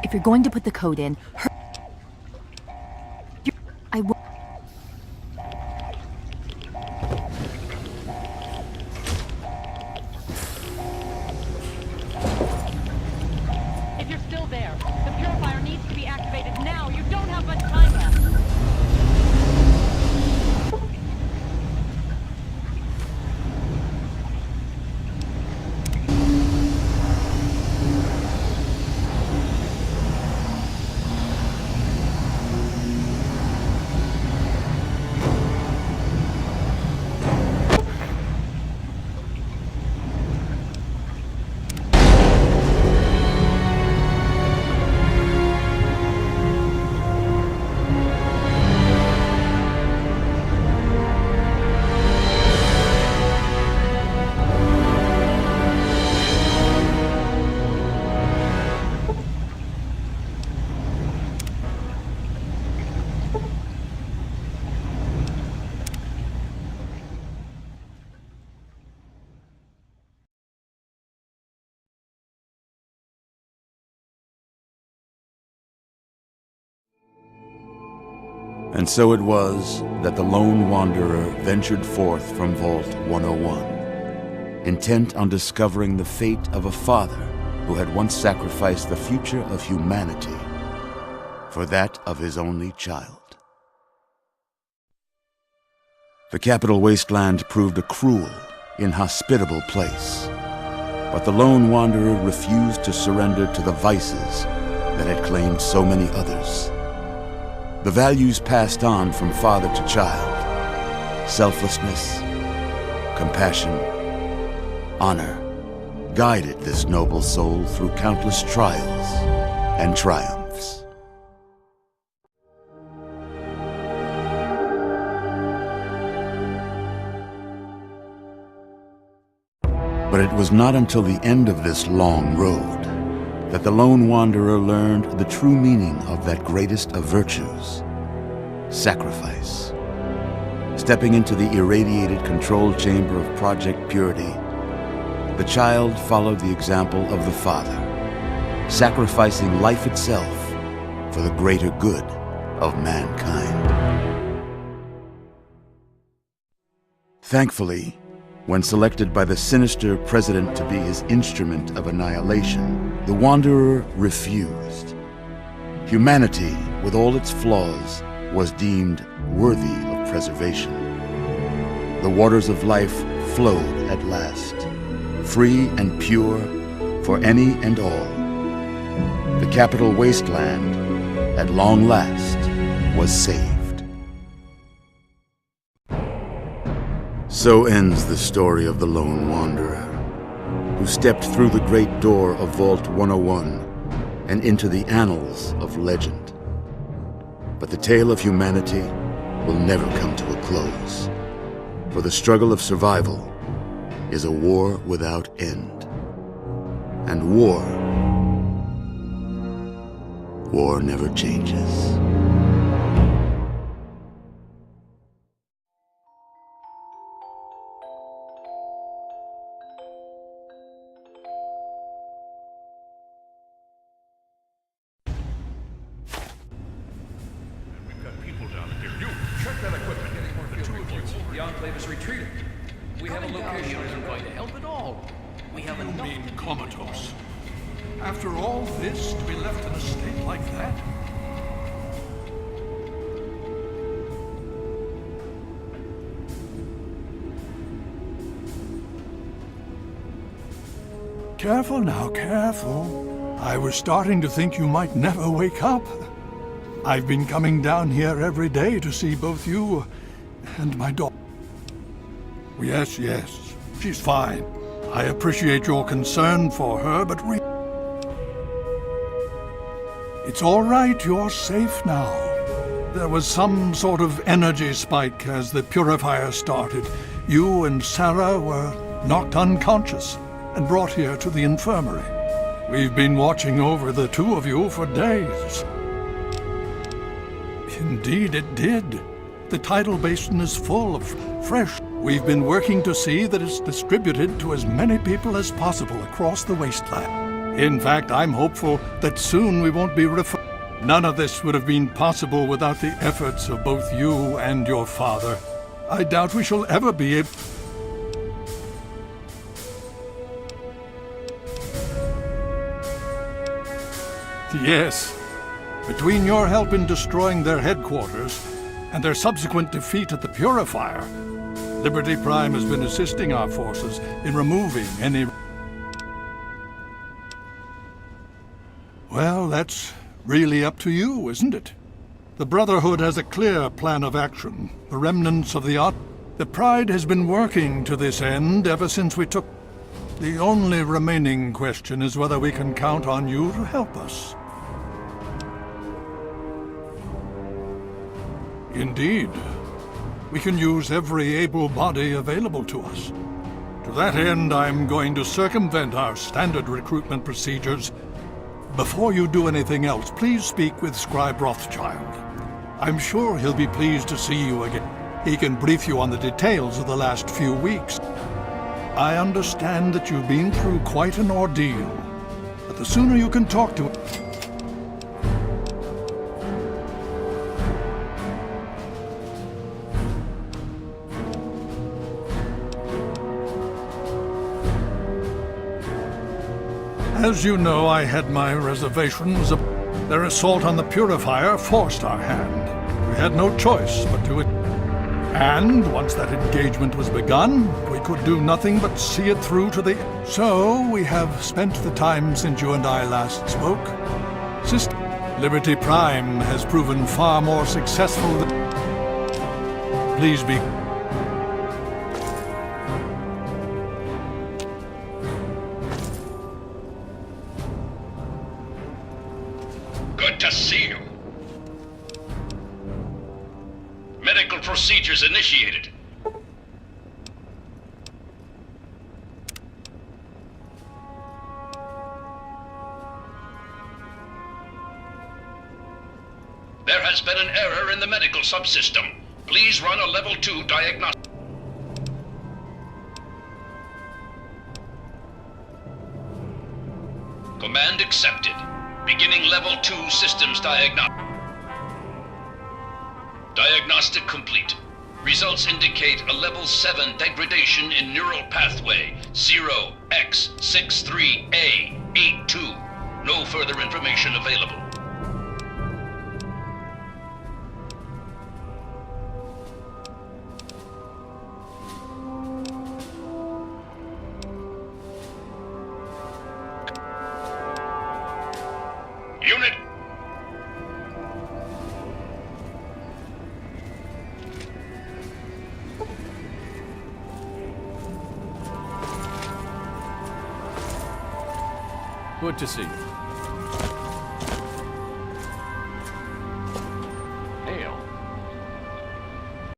If you're going to put the code in, I will. If you're still there, the purifier needs to be activated now. You don't have much time left. And so it was that the lone wanderer ventured forth from Vault 101, intent on discovering the fate of a father who had once sacrificed the future of humanity for that of his only child. The capital wasteland proved a cruel, inhospitable place, but the lone wanderer refused to surrender to the vices that had claimed so many others. The values passed on from father to child, selflessness, compassion, honor, guided this noble soul through countless trials and triumphs. But it was not until the end of this long road that the lone wanderer learned the true meaning of that greatest of virtues, sacrifice. Stepping into the irradiated control chamber of Project Purity, the child followed the example of the father, sacrificing life itself for the greater good of mankind. Thankfully, when selected by the sinister president to be his instrument of annihilation, the Wanderer refused. Humanity, with all its flaws, was deemed worthy of preservation. The waters of life flowed at last, free and pure for any and all. The capital wasteland, at long last, was saved. So ends the story of the lone wanderer, who stepped through the great door of Vault 101 and into the annals of legend. But the tale of humanity will never come to a close, for the struggle of survival is a war without end. And war never changes. The Enclave is retreating. We have a location that isn't going to help at all. We have enough. You mean comatose? After all this, to be left in a state like that? Careful now, careful. I was starting to think you might never wake up. I've been coming down here every day to see both you and my daughter. Yes, she's fine. I appreciate your concern for her, but it's all right, you're safe now. There was some sort of energy spike as the purifier started. You and Sarah were knocked unconscious and brought here to the infirmary. We've been watching over the two of you for days. Indeed it did. The tidal basin is full of fresh. We've been working to see that it's distributed to as many people as possible across the wasteland. In fact, I'm hopeful that soon we won't be None of this would have been possible without the efforts of both you and your father. I doubt we shall ever be able... Yes. Between your help in destroying their headquarters and their subsequent defeat at the Purifier, Liberty Prime has been assisting our forces in removing any... Well, that's really up to you, isn't it? The Brotherhood has a clear plan of action. The remnants of the Pride has been working to this end ever since we took... The only remaining question is whether we can count on you to help us. Indeed. We can use every able body available to us. To that end, I'm going to circumvent our standard recruitment procedures. Before you do anything else, please speak with Scribe Rothschild. I'm sure he'll be pleased to see you again. He can brief you on the details of the last few weeks. I understand that you've been through quite an ordeal, but the sooner you can talk to him... As you know, I had my reservations. Their assault on the Purifier forced our hand. We had no choice but to... And once that engagement was begun, we could do nothing but see it through to the... So, we have spent the time since you and I last spoke. Liberty Prime has proven far more successful than... Please be... Good to see you. Medical procedures initiated. There has been an error in the medical subsystem. Please run a level 2 diagnostic. Command accepted. Beginning level 2 systems diagnostic. Diagnostic complete. Results indicate a level 7 degradation in neural pathway 0x63A82. No further information available. Unit. Good to see you.